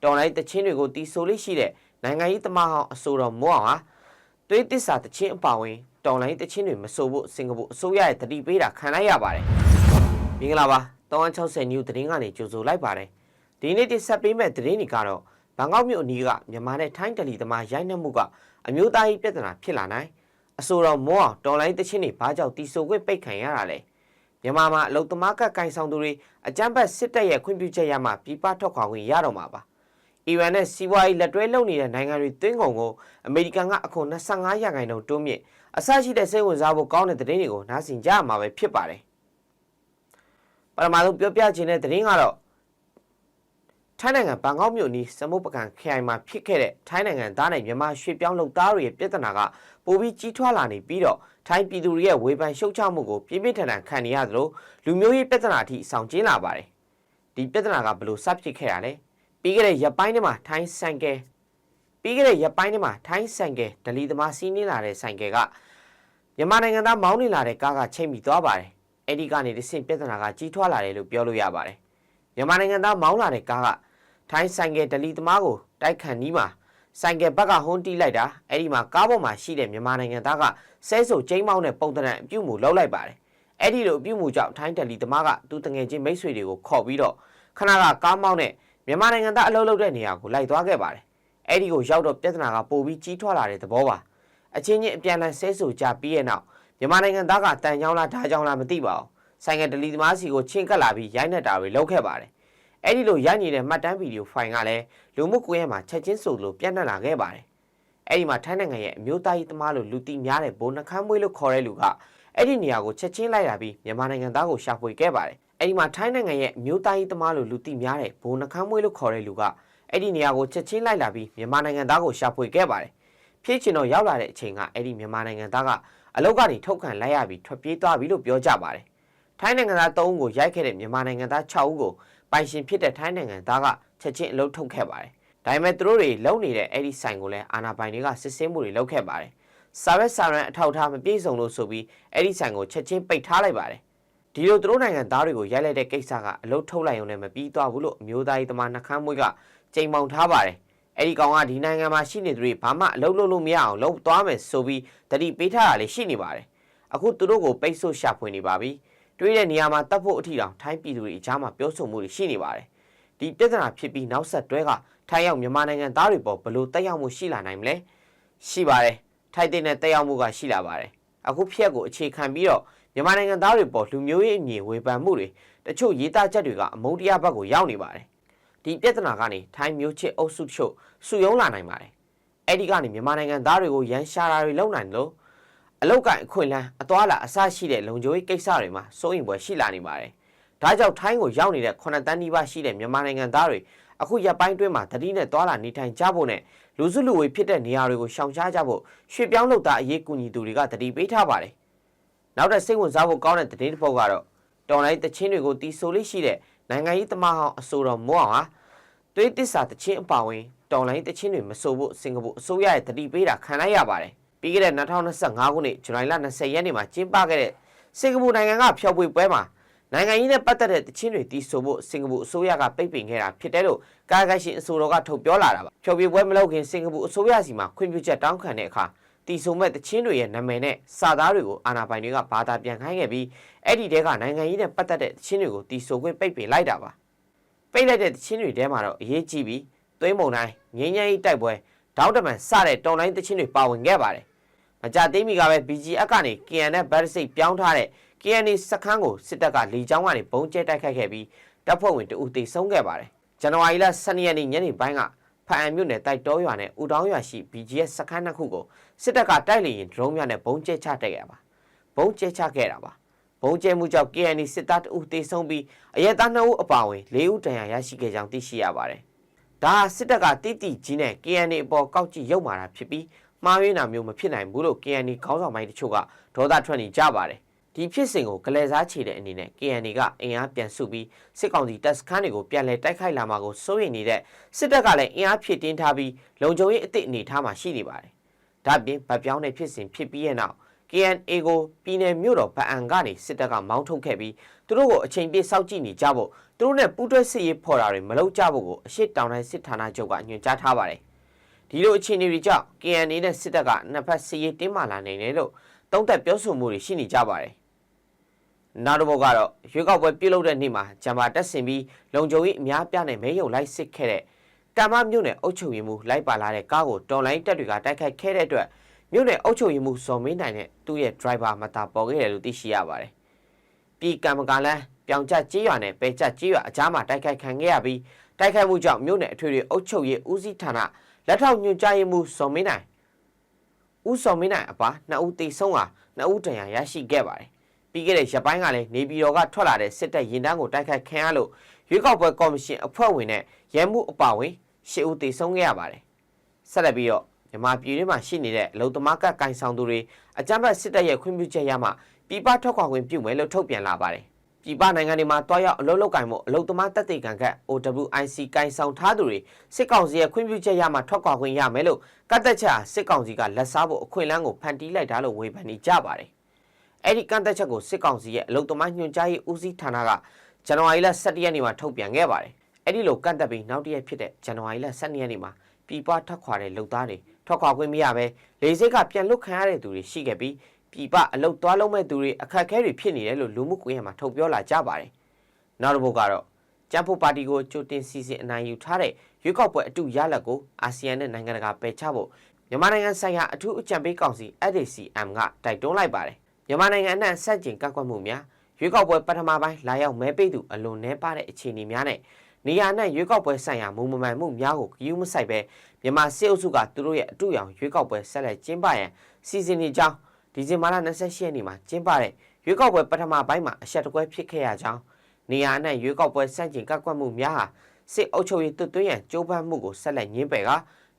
တော်လိုက်တချင်းတွေကိုတီဆိုလေးရှိတဲ့နိုင်ငံရေးသမားဟောင်းအဆိုတော်မိုးအောင်ဟာသွေးတစ္ဆာတချင်းအပါဝင်တော်လိုက်တချင်းတွေမဆိုဖို့စင်ကာပူအစိုးရရဲ့တတိပေးတာခံလိုက်ရပါတယ်။မင်္ဂလာပါ360 News သတင်းကနေကြိုဆိုလိုက်ပါတယ်။ဒီနေ့တင်ဆက်ပေးမယ့်သတင်းတွေကတော့ဘန်ကောက်မြို့အနီးကမြန်မာနဲ့ထိုင်းတယ်လီသမားရိုက်နှက်မှုကအမျိုးသားရေးပြဿနာဖြစ်လာနိုင်အဆိုတော်မိုးအောင်တော်လိုက်တချင်းတွေဘာကြောင့်တီဆိုခွင့်ပိတ်ခံရတာလဲမြန်မာမှာအလုသမားကကိုင်ဆောင်သူတွေအကြမ်းဖက်စစ်တပ်ရဲ့ခွင့်ပြုချက်ရမှပြည်ပထွက်ခွာခွင့်ရတော့မှာပါ။အီရန်နဲ့စီးပွားရေးလက်တွဲလုပ်နေတဲ့နိုင်ငံတွေသွင်းကုန်ကိုအမေရိကန်ကအခွန်25%တိုးမြင့်အစရှိတဲ့စိတ်ဝင်စားဖို့ကောင်းတဲ့သတင်းတွေကိုနားဆင်ကြရမှာပဲဖြစ်ပါတယ်။ပထမဆုံးပြောပြချင်တဲ့သတင်းကတော့ထိုင်းနိုင်ငံဘန်ကောက်မြို့နီးစမုတ်ပကံခရိုင်မှာဖြစ်ခဲ့တဲ့ထိုင်းနိုင်ငံသားနဲ့မြန်မာရွှေ့ပြောင်းလုပ်သားတွေရဲ့ပြဿနာကပိုပြီးကြီးထွားလာနေပြီးတော့ထိုင်းပြည်သူတွေရဲ့ဝေဖန်ရှုတ်ချမှုကိုပြင်းပြင်းထန်ထန်ခံနေရသလိုလူမျိုးရေးပြဿနာအထိဆောင်ကျဉ်လာပါတယ်။ဒီပြဿနာကဘယ်လိုစဖြစ်ခဲ့တာလဲ။ပြီးခဲ့တဲ့ရက်ပိုင်းထဲမှာထိုင်းဆိုင်ကယ်ဒလီသမားစီးနင်းလာတဲ့ဆိုင်ကယ်ကမြန်မာနိုင်ငံသားမောင်းနေလာတဲ့ကားကချိန်ပြီးသွားပါတယ်။အဲ့ဒီကနေတစ်ဆင့်ပြဿနာကကြီးထွားလာတယ်လို့ပြောလို့ရပါတယ်။မြန်မာနိုင်ငံသားမောင်းလာတဲ့ကားကထိုင်းဆိုင်ကယ်ဒလီသမားကိုတိုက်ခတ်နီးမှာဆိုင်ကယ်ဘက်ကဟွန်းတီးလိုက်တာအဲ့ဒီမှာကားပေါ်မှာရှိတဲ့မြန်မာနိုင်ငံသားကဆဲဆိုကျိန်းမောင်းတဲ့ပုံသဏ္ဍာန်အပြုမှုလုပ်လိုက်ပါတယ်။အဲ့ဒီလိုအပြုမှုကြောင့်ထိုင်းတယ်လီသမားကသူတငယ်ချင်းမိတ်ဆွေတွေကိုခေါ်ပြီးတော့ခဏကကားမောင်းတဲ့မြန်မာနိုင်ငံသားအလုပ်လုပ်တဲ့နေရာကိုလိုက်သွားခဲ့ပါတယ်။အဲ့ဒီကိုရောက်တော့ပြဿနာကပိုပြီးကြီးထွားလာတဲ့သဘောပါ။အချင်းချင်းအပြန်အလှန်ဆဲဆိုကြပြီးရဲ့နောက်မြန်မာနိုင်ငံသားကတန်ချောင်းလားဓာချောင်းလားမသိပါဘူး။ဆိုင်ကယ်ဒလီသမားစီကိုချင်းကပ်လာပြီးရိုက်နှက်တာတွေလုပ်ခဲ့ပါတယ်။အဲ့ဒီလိုရိုက်နေတဲ့မှတ်တမ်းဗီဒီယိုဖိုင်ကလည်းလူမှုကွန်ရက်မှာချက်ချင်းဆိုလို့ပြန့်နှံ့လာခဲ့ပါတယ်။အဲ့ဒီမှာထိုင်းနိုင်ငံရဲ့အမျိုးသားရေးသမားလို့လူသိများတဲ့ဘိုးနှခမ်းမွေးလို့ခေါ်တဲ့လူကအဲ့ဒီနေရာကိုချက်ချင်းလိုက်လာပြီးမြန်မာနိုင်ငံသားကိုရှာဖွေခဲ့ပါတယ်။အဲ့ဒီမှာထိုင်းနိုင်ငံရဲ့အမျိုးသားရေးသမားလို့လူသိများတဲ့ဘိုးနှခမ်းမွေးလို့ခေါ်တဲ့လူကအဲ့ဒီနေရာကိုချက်ချင်းလိုက်လာပြီးမြန်မာနိုင်ငံသားကိုရှာဖွေခဲ့ပါတယ်။ဖြစ်ချင်တော့ရောက်လာတဲ့အချိန်ကအဲ့ဒီမြန်မာနိုင်ငံသားကအလုပ်ကနေထုတ်ခံလိုက်ရပြီးထွက်ပြေးသွားပြီလို့ပြောကြပါတယ်။ထိုင်းနိုင်ငံသား3ဦးကိုရိုက်ခဲ့တဲ့မြန်မာနိုင်ငံသား6ဦးကိုပိုင်ရှင်ဖြစ်တဲ့ထိုင်းနိုင်ငံသားကချက်ချင်းအလုပ်ထုတ်ခဲ့ပါတယ်။ဒါပေမဲ့သူတို့တွေလုံနေတဲ့အဲ့ဒီဆိုင်ကိုလည်းအာဏာပိုင်တွေကစစ်ဆေးမှုတွေလုပ်ခဲ့ပါတယ်။စာရွက်စာတမ်းအထောက်အထားမပြည့်စုံလို့ဆိုပြီးအဲ့ဒီဆိုင်ကိုချက်ချင်းပိတ်ထားလိုက်ပါတယ်။ဒီလိုသူတို့နိုင်ငံသားတွေကိုရိုက်လိုက်တဲ့ကိစ္စကအလုပ်ထုတ်လိုက်ရုံနဲ့မပြီးသွားဘူးလို့အမျိုးသားရေးသမားနှခမ်းမွေးကကြိမ်မောင်ထားပါတယ်။အဲ့ဒီကောင်ကဒီနိုင်ငံမှာရှိနေသူတွေဘာမှအလုပ်လုပ်လို့မရအောင်လုပ်သွားမယ်ဆိုပြီးတတိပေးထားတာလည်းရှိနေပါတယ်။အခုသူတို့ကိုပိတ်ဆို့ရှာဖွေနေပါပြီ။တွေးတဲ့နေရာမှာတပ်ဖို့အထီတောင်ထိုင်းပြည်သူတွေအကြားမှာပြောဆိုမှုတွေရှိနေပါတယ်။ဒီပြဿနာဖြစ်ပြီးနောက်ဆက်တွဲကထိုင်းရောက်မြန်မာနိုင်ငံသားတွေပေါ်ဘလို့တက်ရောက်မှုရှိလာနိုင်မလဲ။ရှိပါတယ်။ထိုက်တဲ့တက်ရောက်မှုကရှိလာပါတယ်။အခုဖြစ်ကိုအခြေခံပြီးတော့မြန်မာနိုင်ငံသားတွေပေါ်လူမျိုးရေးအမြင်ဝေဖန်မှုတွေတချို့ရေးသားချက်တွေကအမုန်းတရားဘက်ကိုရောက်နေပါတယ်။ဒီပြဿနာကနေထိုင်းမျိုးချစ်အုပ်စုချို့စုယုံလာနိုင်ပါတယ်။အဲ့ဒီကနေမြန်မာနိုင်ငံသားတွေကိုရန်ရှာတာတွေလုပ်နိုင်လို့အလောက်ကန်အခွင့်အလမ်းအသွာလာအစရှိတဲ့လုံခြုံရေးကိစ္စတွေမှာစိုးရင်ပွဲရှိလာနေပါတယ်။ဒါကြောင့်ထိုင်းကိုရောက်နေတဲ့9တန်းနီးပါးရှိတဲ့မြန်မာနိုင်ငံသားတွေအခုရပ်ပိုင်းတွင်းမှာတတိနဲ့သွာလာနေထိုင်ကြဖို့နဲ့လူစုလူဝေးဖြစ်တဲ့နေရာတွေကိုရှောင်ရှားကြဖို့ရွှေ့ပြောင်းလုပ်သားအရေးကူညီသူတွေကတတိပေးထားပါတယ်။နောက်တဲ့စိတ်ဝင်စားဖို့ကောင်းတဲ့သတင်းတစ်ပုဒ်ကတော့တော်လိုက်တချင်းတွေကိုတီဆိုလေးရှိတဲ့နိုင်ငံရေးသမားဟောင်းအဆိုတော်မိုးအောင်ဟာသွေးတစ္ဆာတချင်းအပါဝင်တော်လိုက်တချင်းတွေမဆိုဖို့စင်ကာပူအစိုးရရဲ့တတိပေးတာခံလိုက်ရပါတယ်။ပြီးခဲ့တဲ့2025ခုနှစ်ဇူလိုင်လ20ရက်နေ့မှာကျင်းပခဲ့တဲ့စင်ကာပူနိုင်ငံကဖျော်ဖြေပွဲမှာနိုင်ငံရေးနဲ့ပတ်သက်တဲ့တချင်းတွေတီဆိုဖို့စင်ကာပူအစိုးရကပိတ်ပင်ခဲ့တာဖြစ်တယ်လို့ကာယကရှင်အဆိုတော်ကထုတ်ပြောလာတာပါ။ဖျော်ဖြေပွဲမလုပ်ခင်စင်ကာပူအစိုးရစီမှာခွင့်ပြုချက်တောင်းခံတဲ့အခါတီဆိုမဲ့တချင်းတွေရဲ့နာမည်နဲ့စာသားတွေကိုအာဏာပိုင်တွေကဘာသာပြန်ခိုင်းခဲ့ပြီးအဲ့ဒီတဲကနိုင်ငံရေးနဲ့ပတ်သက်တဲ့တချင်းတွေကိုတီဆိုခွင့်ပိတ်ပင်လိုက်တာပါ။ပိတ်လိုက်တဲ့တချင်းတွေထဲမှာတော့အရေးကြီးပြီးသွေးမုံတိုင်းငင်းငယ်ရေးတိုက်ပွဲဒေါက်တမန်စတဲ့တော်လိုင်းတချင်းတွေပါဝင်ခဲ့ပါတယ်။မကြသေးမီကပဲ BGF ကနေ KN နဲ့ဗတ်စိတ်ပြောင်းထားတဲ့ KN စခန်းကိုစစ်တပ်ကလေကြောင်းကနေဘုံကျဲတိုက်ခိုက်ခဲ့ပြီးတပ်ဖွဲ့ဝင်တဦးသေဆုံးခဲ့ပါတယ်။ဇန်နဝါရီလ12ရက်နေ့ညနေပိုင်းကဖအံမြို့နယ်တိုက်တောရွာနဲ့ဦးတောင်းရွာရှိ BGF စခန်းနှစ်ခုကိုစစ်တပ်ကတိုက်လေရင်ဒရုန်းများနဲ့ဘုံကျဲချတိုက်ခဲ့တာပါ။ဘုံကျဲချခဲ့တာပါ။ဘုံကျဲမှုကြောင့် KN စစ်သားတဦးသေဆုံးပြီးအရဲသား2ဦးအပါအဝင်4ဦးဒဏ်ရာရရှိခဲ့ကြောင်းသိရှိရပါတယ်။ဒါစစ်တပ်ကတိတိကြီးနဲ့ KN အပေါ်ကောက်ကြည့်ရုပ်မာတာဖြစ်ပြီးမှားယွင်းတာမျိုးမဖြစ်နိုင်ဘူးလို့ KN ခေါင်းဆောင်ပိုင်းတချို့ကဒေါသထွက်နေကြပါတယ်။ဒီဖြစ်စဉ်ကိုကလေးစားချေတဲ့အနေနဲ့ KN ကအင်အားပြန်စုပြီးစစ်ကောင်စီတပ်စခန်းတွေကိုပြန်လည်တိုက်ခိုက်လာမှာကိုစိုးရိမ်နေတဲ့စစ်တပ်ကလည်းအင်အားဖြည့်တင်းထားပြီးလုံခြုံရေးအသစ်အနေထားမှာရှိနေပါတယ်။ဒါ့အပြင်ဗတ်ပြောင်းတဲ့ဖြစ်စဉ်ဖြစ်ပြီးရဲ့နောက် KNA ကိုပြည်နယ်မြို့တော်ဗအံကနေစစ်တပ်ကမောင်းထုတ်ခဲ့ပြီးသူတို့ကိုအချိန်ပြည့်စောင့်ကြည့်နေကြဖို့သူတို့နဲ့ပူးတွဲစစ်ရေးဖော်တာတွေမလုပ်ကြဖို့ကိုအရှိတောင်တိုင်းစစ်ဌာနချုပ်ကညွှန်ကြားထားပါတယ်။ဒီလိုအခြေအနေတွေကြောင့် KNA နဲ့စစ်တပ်ကနှစ်ဖက်စစ်ရေးတင်းမာလာနေတယ်လို့သုံးသပ်ပြောဆိုမှုတွေရှိနေကြပါတယ်။နောက်တစ်ပုဒ်ကတော့ရွေးကောက်ပွဲပြုလုပ်တဲ့နေ့မှာဂျမ်ဘာတက်ဆင်ပြီးလုံခြုံရေးအများပြားနဲ့မဲယုံလိုက်စစ်ခဲ့တဲ့တမမြို့နယ်အုပ်ချုပ်ရေးမှူးလိုက်ပါလာတဲ့ကားကိုတော်လိုင်းတပ်တွေကတိုက်ခိုက်ခဲ့တဲ့အတွက်မြို့နယ်အုပ်ချုပ်ရေးမှူးဇော်မင်းနိုင်နဲ့သူ့ရဲ့ driver မတာပေါ်ခဲ့တယ်လို့သိရှိရပါတယ်။ပြည်ကံမကလန်းပြောင်ကျကြေးရွာနဲ့ပဲကျကြေးရွာအကြားမှာတိုက်ခိုက်ခံခဲ့ရပြီးတိုက်ခိုက်မှုကြောင့်မြို့နယ်အထွေထွေအုပ်ချုပ်ရေးဦးစီးဌာနလက်ထောက်ညွှန်ကြားရေးမှူးဇော်မင်းနိုင်ဦးဇော်မင်းနိုင်အပါ2ဦးသေဆုံးဟာ2ဦးဒဏ်ရာရရှိခဲ့ပါတယ်။ပြီးခဲ့တဲ့ရက်ပိုင်းကလည်းနေပြည်တော်ကထွက်လာတဲ့စစ်တပ်ရင်တန်းကိုတိုက်ခိုက်ခံရလို့ရွေးကောက်ပွဲကော်မရှင်အဖွဲ့ဝင်နဲ့ရဲမှုအပါဝင်10ဦးသေဆုံးခဲ့ရပါတယ်။ဆက်လက်ပြီးတော့မြန်မာပြည်တွင်းမှာရှိနေတဲ့အလုံသမားကကိုင်ဆောင်သူတွေအကြမ်းဖက်စစ်တပ်ရဲ့ခွင့်ပြုချက်ရမှပြည်ပထွက်ခွာခွင့်ပြုမယ်လို့ထုတ်ပြန်လာပါတယ်။ပြည်ပနိုင်ငံတွေမှာတွားရောက်အလုပ်လုပ်ကိုင်မှုအလုံသမားတပ်တွေခံက OWIC ကိုင်ဆောင်ထားသူတွေစစ်ကောင်စီရဲ့ခွင့်ပြုချက်ရမှထွက်ခွာခွင့်ရမယ်လို့ကတ်သက်ချက်စစ်ကောင်စီကလက်စားဖို့အခွင့်အလမ်းကိုဖန်တီးလိုက်တာလို့ဝေဖန်နေကြပါတယ်။အဲ့ဒီကတ်သက်ချက်ကိုစစ်ကောင်စီရဲ့အလုံသမားညွှန်ကြားရေးဦးစီးဌာနကဇန်နဝါရီလ17ရက်နေ့မှာထုတ်ပြန်ခဲ့ပါတယ်။အဲ့ဒီလိုကတ်သက်ပြီးနောက်တစ်ရက်ဖြစ်တဲ့ဇန်နဝါရီလ12ရက်နေ့မှာပြည်ပထွက်ခွာတဲ့လုပ်သားတွေထွက်ခွာခွင့်မရဘဲလေဆိပ်ကပြန်လွတ်ခံရတဲ့သူတွေရှိခဲ့ပြီးပြည်ပအလုပ်သွားလုံးမဲ့သူတွေအခက်အခဲတွေဖြစ်နေတယ်လို့လူမှုကွန်ရက်မှာထုတ်ပြောလာကြပါတယ်။နောက်တစ်ပုဒ်ကတော့ကျန်းဖို့ပါတီကိုကြိုတင်စီစဉ်အနိုင်ယူထားတဲ့ရွေးကောက်ပွဲအတူရလဒ်ကိုအာဆီယံနဲ့နိုင်ငံတကာပယ်ချဖို့မြန်မာနိုင်ငံဆိုင်ရာအထူးအကြံပေးကောင်စီ ADCM ကတိုက်တွန်းလိုက်ပါတယ်။မြန်မာနိုင်ငံအနှံ့ဆက်ကျင်ကန့်ကွက်မှုများရွေးကောက်ပွဲပထမပိုင်းလာရောက်မဲပေးသူအလွန်နှဲပါတဲ့အခြေအနေများနဲ့နေရာနဲ့ရွေးကောက်ပွဲဆိုင်ရာမူမမှန်မှုများကိုဂရုမစိုက်ပဲမြန်မာစစ်အုပ်စုကသူတို့ရဲ့အတူရောင်ရွေးကောက်ပွဲဆက်လက်ကျင်းပရန်စီစဉ်နေကြောင်းဒီဇင်ဘာလ28ရက်နေ့မှာကျင်းပတဲ့ရွေးကောက်ပွဲပထမပိုင်းမှာအဆက်တကွဲဖြစ်ခဲ့ရကြောင်းနေရာနဲ့ရွေးကောက်ပွဲစန့်ကျင်ကန့်ကွက်မှုများဟာစစ်အုပ်ချုပ်ရေးတွသွင်းရန်ကြိုးပမ်းမှုကိုဆက်လက်ညှင်းပယ်က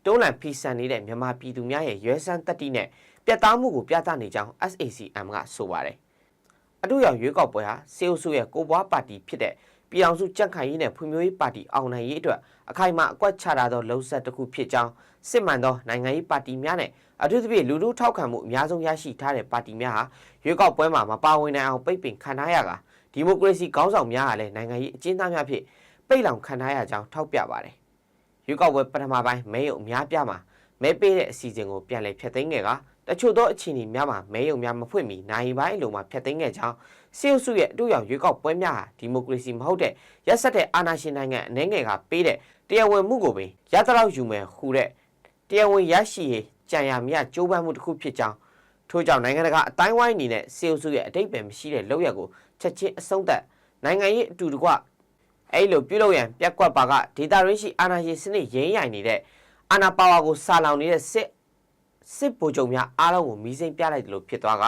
တွန်းလှန်ဖီဆန်နေတဲ့မြန်မာပြည်သူများရဲ့ရွေးစမ်းတက်တိနဲ့ပြတ်သားမှုကိုပြသနေကြောင်း SACM ကဆိုပါတယ်အတူရောင်ရွေးကောက်ပွဲဟာစစ်အုပ်စုရဲ့ကိုပွားပါတီဖြစ်တဲ့ပြည်အောင်စုကြံ့ခိုင်ရေးနဲ့ဖွံ့ဖြိုးရေးပါတီအောင်နိုင်ရေးအတွက်အခိုင်အမာအကွက်ချထားသောလှုံ့ဆော်တစ်ခုဖြစ်ကြောင်းစစ်မှန်သောနိုင်ငံရေးပါတီများနဲ့အထူးသဖြင့်လူထုထောက်ခံမှုအများဆုံးရရှိထားတဲ့ပါတီများဟာရွေးကောက်ပွဲမှာမပါဝင်နိုင်အောင်ပိတ်ပင်ခံထားရကဒီမိုကရေစီခေါင်းဆောင်များဟာလည်းနိုင်ငံရေးအကျဉ်းသားများဖြင့်ပိတ်လောင်ခံထားရကြောင်းထောက်ပြပါတယ်။ရွေးကောက်ပွဲပထမပိုင်းမဲရုံအများပြားမှာမဲပေးတဲ့အစီအစဉ်ကိုပြန်လည်ဖျက်သိမ်းခဲ့ကတချို့သောအခြေအနေများမှာမဲရုံများမဖွင့်မီနိုင်ပိုင်းအလိုမှာဖျက်သိမ်းခဲ့ကြောင်းစစ်အုပ်စုရဲ့အတူရောက်ရွေးကောက်ပွဲများဟာဒီမိုကရေစီမဟုတ်တဲ့ရက်စက်တဲ့အာဏာရှင်နိုင်ငံအနေငယ်ကပေးတဲ့တရားဝင်မှုကိုပင်ရသလောက်ယူမယ်ဟူတဲ့တရားဝင်ရရှိရေးကြံရမြကြိုးပမ်းမှုတစ်ခုဖြစ်ကြောင်းထို့ကြောင့်နိုင်ငံတကာအတိုင်းဝိုင်းအနေနဲ့စစ်အုပ်စုရဲ့အတိတ်ပဲမရှိတဲ့လောက်ရက်ကိုချက်ချင်းအဆုံးသတ်နိုင်ငံရေးအတူတကွအဲ့လိုပြုလုပ်ရန်ပြက်ကွက်ပါကဒေတာရင်းရှိအာဏာရှင်စနစ်ရင်းရိုင်နေတဲ့အာဏာပါဝါကိုစာလောင်နေတဲ့စစ်ဗိုလ်ချုပ်များအားလုံးကိုမီးစိမ်းပြလိုက်တယ်လို့ဖြစ်သွားက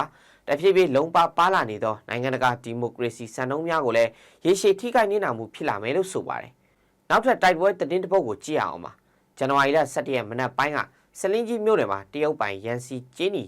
တဖြည်းဖြည်းလုံးပါလာနေသောနိုင်ငံတကာဒီမိုကရေစီစံနှုန်းများကိုလည်းရေရှည်ထိခိုက်နေတာမှုဖြစ်လာမယ်လို့ဆိုပါတယ်။နောက်ထပ်တိုက်ပွဲသတင်းတစ်ပုဒ်ကိုကြည့်အောင်ပါ။ဇန်နဝါရီလ17ရက်မနက်ပိုင်းကစလင်းကြီးမြို့နယ်မှာတရုတ်ပိုင်ရန်စီကျင်းနီ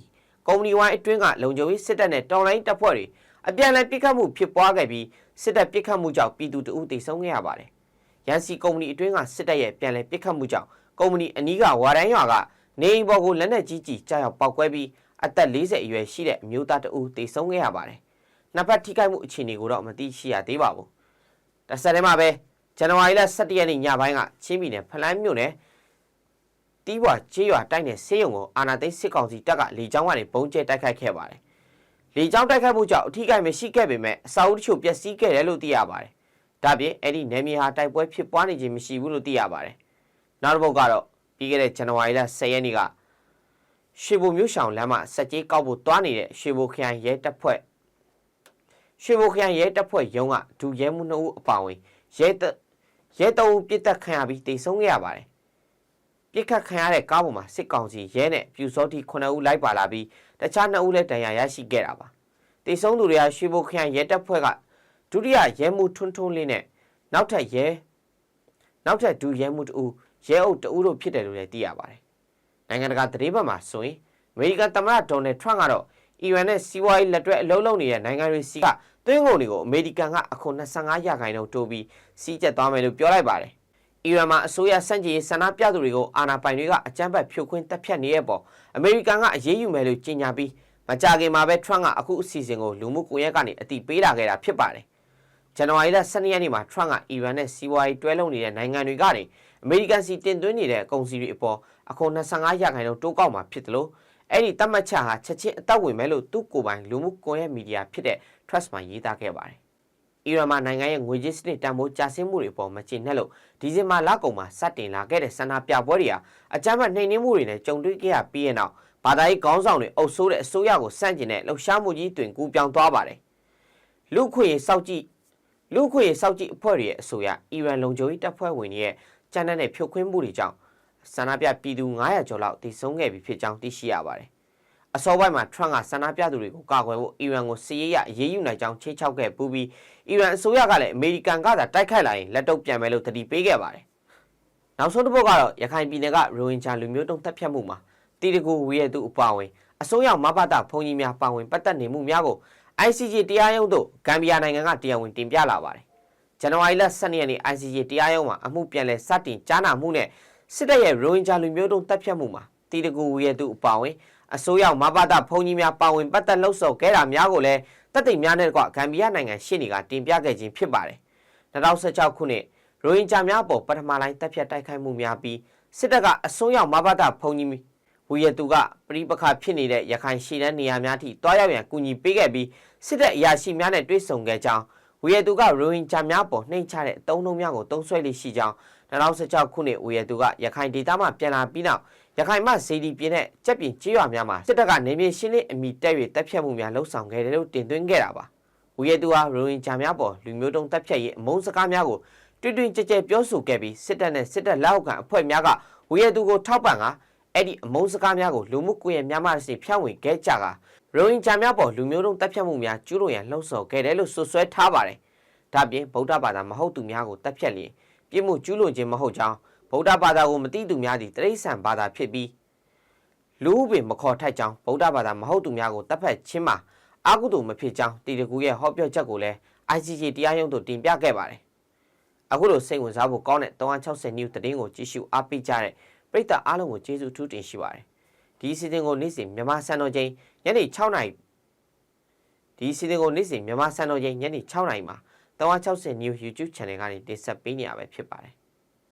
ကုမ္ပဏီဝိုင်းအတွင်းကလုံခြုံရေးစစ်တပ်နဲ့တော်လိုင်းတပ်ဖွဲ့တွေအပြန်အလှန်ပစ်ခတ်မှုဖြစ်ပွားခဲ့ပြီးစစ်တပ်ပစ်ခတ်မှုကြောင့်ပြည်သူတအုပ်သေဆုံးခဲ့ရပါတယ်။ရန်စီကုမ္ပဏီအတွင်းကစစ်တပ်ရဲ့ပြန်လည်ပစ်ခတ်မှုကြောင့်ကုမ္ပဏီအနီးကဝါရန်ရွာကနေအိမ်ပေါ်ကိုလက်နက်ကြီးကြားရောက်ပောက်ကွဲပြီးအသက်40အရွယ်ရှိတဲ့အမျိုးသားတဦးသေဆုံးခဲ့ရပါတယ်။နှစ်ဖက်ထိခိုက်မှုအခြေအနေကိုတော့မသိရှိရသေးပါဘူး။တစ်ဆက်တည်းမှာပဲဇန်နဝါရီလ17ရက်နေ့ညပိုင်းကချင်းပြည်နယ်ဖလန်းမြို့နယ်တီးပွားကျေးရွာတိုက်နယ်ဆေးရုံကိုအာဏာသိမ်းစစ်ကောင်စီတပ်ကလေကြောင်းကနေပုံကျဲတိုက်ခိုက်ခဲ့ပါတယ်။လေကြောင်းတိုက်ခိုက်မှုကြောင့်အထိခိုက်မရှိခဲ့ပေမဲ့အစာအုပ်တချို့ပျက်စီးခဲ့တယ်လို့သိရပါတယ်။ဒါပြင်အဲ့ဒီနယ်မြေဟာတိုက်ပွဲဖြစ်ပွားနေခြင်းမရှိဘူးလို့သိရပါတယ်။နောက်တစ်ပုဒ်ကတော့ပြီးခဲ့တဲ့ဇန်နဝါရီလ10ရက်နေ့ကရွှေဘိုမြို့ဆောင်လမ်းမှာစက်ကြီးကောက်ဖို့တွားနေတဲ့ရွှေဘိုခရိုင်ရဲတပ်ဖွဲ့ရုံးကဒူရဲမှု2ဦးအပါအဝင်ရဲ3ဦးပြစ်တက်ခံရပြီးတေဆုံးခဲ့ရပါတယ်။ပြစ်ခတ်ခံရတဲ့ကားပေါ်မှာစစ်ကောင်စီရဲနဲ့ပြူစောတိ9ဦးလိုက်ပါလာပြီးတခြား2ဦးလည်းဒဏ်ရာရရှိခဲ့တာပါ။တေဆုံးသူတွေကရွှေဘိုခရိုင်ရဲတပ်ဖွဲ့ကဒုတိယရဲမှုထွန်းထွန်းလေးနဲ့နောက်ထပ်ဒူရဲမှု2ဦးရဲအုပ်2ဦးတို့ဖြစ်တယ်လို့လည်းသိရပါတယ်။နိုင်ငံတကာသတင်းပတ်မှာဆိုရင်အမေရိကန်သမ္မတဒေါ်နယ်ထရန့်ကတော့အီရန်နဲ့စီးပွားရေးလက်တွဲအလုံးလုံးနေတဲ့နိုင်ငံတွေစီကသွင်းကုန်တွေကိုအမေရိကန်ကအခွန်25%တိုးပြီးစီးကျက်သွားမယ်လို့ပြောလိုက်ပါတယ်။အီရန်မှာအစိုးရစန့်ကျင်ရေးဆန္ဒပြသူတွေကိုအာဏာပိုင်တွေကအကြမ်းဖက်ဖြိုခွင်းတပ်ဖြတ်နေတဲ့အပေါ်အမေရိကန်ကအရေးယူမယ်လို့ကြေညာပြီးပ မကြာခင်မှာပဲ Trump ကအခုအစီအစဉ်ကိုလူမှုကွန်ရက်ကနေအတိပေးလာခဲ့တာဖြစ်ပါတယ်။ဇန်နဝါရီလ12ရက်နေ့မှာ Trump ကအီရန်နဲ့စီးပွားရေးတွဲလုပ်နေတဲ့နိုင်ငံတွေကနေအမေရိကန်စီတင်သွင်းနေတဲ့ကုန်စည်တွေအပေါ်အခွန်25%တိုးကောက်မှာဖြစ်တယ်လို့အဲ့ဒီသတ်မှတ်ချက်ဟာချက်ချင်းအသက်ဝင်မယ်လို့သူ့ကိုယ်ပိုင်လူမှုကွန်ရက်မီဒီယာဖြစ်တဲ့ Trust မှာရေးသားခဲ့ပါတယ်။အီရန်မှာနိုင်ငံရဲ့ငွေကြေးစနစ်တန်ဖိုးကျဆင်းမှုတွေပေါ်မကျေနပ်လို့ဒီဇင်ဘာလကုန်မှာစတင်လာခဲ့တဲ့ဆန္ဒပြပွဲတွေဟာအကြမ်းဖက်နှိမ်နင်းမှုတွေနဲ့ကြုံတွေ့ခဲ့ရပြီးတဲ့နောက်ဘာသာရေးခေါင်းဆောင်တွေအုပ်စိုးတဲ့အစိုးရကိုစန့်ကျင်တဲ့လှုပ်ရှားမှုကြီးတွင်ကူးပြောင်းသွားပါတယ်။လူခွေစောက်ကြည့်အဖွဲ့တွေရဲ့အဆိုအရအီရန်လုံခြုံရေးတပ်ဖွဲ့ဝင်တွေရဲ့ကြမ်းတမ်းတဲ့ဖြိုခွင်းမှုတွေကြောင့်ဆန္ဒပြပြည်သူ900ကျော်လောက်တည်ဆုံခဲ့ပြီဖြစ်ကြောင်းသိရှိရပါတယ်။အစောပိုင်းမှာ Trump ကဆန္ဒပြသူတွေကိုကာကွယ်ဖို့အီရန်ကိုစစ်ရေးအရေးယူနိုင်ကြောင်းချိတ်ချောက်ခဲ့ပူးပြီးအီရန်အစိုးရကလည်းအမေရိကန်ကသာတိုက်ခိုက်လာရင်လက်တော့ပြန်မယ်လို့တတိပေးခဲ့ပါတယ်။နောက်ဆုံးတစ်ပုဒ်ကတော့ရခိုင်ပြည်နယ်ကရိုဟင်ဂျာလူမျိုးတုံးတပ်ဖြတ်မှုမှာတီတကူဝေရသူအပါအဝင်အစိုးရမဘတာဘုံကြီးများပါဝင်ပတ်သက်နေမှုများကို ICJ တရားရုံးသို့ဂမ်ဘီယာနိုင်ငံကတရားဝင်တင်ပြလာပါတယ်။ဇန်နဝါရီလ12ရက်နေ့ ICJ တရားရုံးမှာအမှုပြန်လည်စတင်ကြားနာမှုနဲ့စစ်တပ်ရဲ့ရိုဟင်ဂျာလူမျိုးတုံးတပ်ဖြတ်မှုမှာတီတကူဝေရသူအပါအဝင်အစိုးရမဘတာဘုံကြီးများပါဝင်ပတ်သက်လှုပ်ဆော်ခဲ့တာများကိုလည်းတပ်သိမ်းများနဲ့ကွာဂမ်ဘီယာနိုင်ငံရှေ့နေကတင်ပြခဲ့ခြင်းဖြစ်ပါတယ်။2016ခုနှစ်ရိုဟင်ဂျာများပေါ်ပထမလိုင်းတပ်ဖြတ်တိုက်ခိုက်မှုများပြီးစစ်တပ်ကအစိုးရမဘတာဘုံကြီးဝီရတူကပရိပခဖြစ်နေတဲ့ရခိုင်ရှေ့တန်းနေရာများထိတွားရောက်ရန်ကူညီပေးခဲ့ပြီးစစ်တပ်အရာရှိများနဲ့တွေ့ဆုံခဲ့ကြောင်းဝီရတူကရိုဟင်ဂျာများပေါ်နှိမ်ချတဲ့အုံနှုံများကိုတုံးဆွဲလိရှိကြောင်း2016ခုနှစ်ဝီရတူကရခိုင်ဒေသမှပြန်လာပြီးနောက်ရခိုင်မှဇေဒီပြင်းနဲ့ကြက်ပြင်ကြေးရွာများမှာစစ်တပ်ကနေမြေရှင်းလင်းအမိတက်၍တပ်ဖြတ်မှုများလှုပ်ဆောင်ခဲ့တယ်လို့တင်သွင်းခဲ့တာပါဝီရတူဟာရိုဟင်ဂျာများပေါ်လူမျိုးတုံးတပ်ဖြတ်ရေးအမုန်းစကားများကိုတွင်တွင်ကြဲကြဲပြောဆိုခဲ့ပြီးစစ်တပ်နဲ့စစ်တပ်လက်အောက်ခံအဖွဲ့များကဝီရတူကိုထောက်ပံ့ကအဲ့ဒီအမုန်းစကားများကိုလူမှုကွန်ရက်များမှဖြန့်ဝေခဲ့ကြကရိုဟင်ဂျာများပေါ်လူမျိုးတုံးတပ်ဖြတ်မှုများကျူးလွန်ရန်လှုံ့ဆော်ခဲ့တယ်လို့ဆွဆွဲထားပါတယ်။ဒါပြင်ဗုဒ္ဓဘာသာမဟုတ်သူများကိုတပ်ဖြတ်လျင်ပြစ်မှုကျူးလွန်ခြင်းမဟုတ်ကြောင်းဗုဒ္ဓဘာသာကိုမသိသူများသည့်တိရစ္ဆာန်ဘာသာဖြစ်ပြီးလူဥပင်မခေါ်ထိုက်ကြောင်းဗုဒ္ဓဘာသာမဟုတ်သူများကိုတပ်ဖြတ်ခြင်းမှာအာကုသို့မဖြစ်ကြောင်းတီတကူရဲ့ဟောပြောချက်ကိုလည်း ICJ တရားရုံးသို့တင်ပြခဲ့ပါတယ်။အခုလိုစိတ်ဝင်စားဖို့ကောင်းတဲ့360 news သတင်းကိုကြည့်ရှုအားပေးကြတဲ့ပရိသတ်အားလုံးကိုကျေးဇူးထူးတင်ရှိပါတယ်။ဒီစီစဉ်ကိုနေ့စဉ်မြန်မာစံတော်ချိန်ညနေ6:00နာရီမှာ360 news YouTube channel ကနေတင်ဆက်ပေးနေရပဲဖြစ်ပါတယ်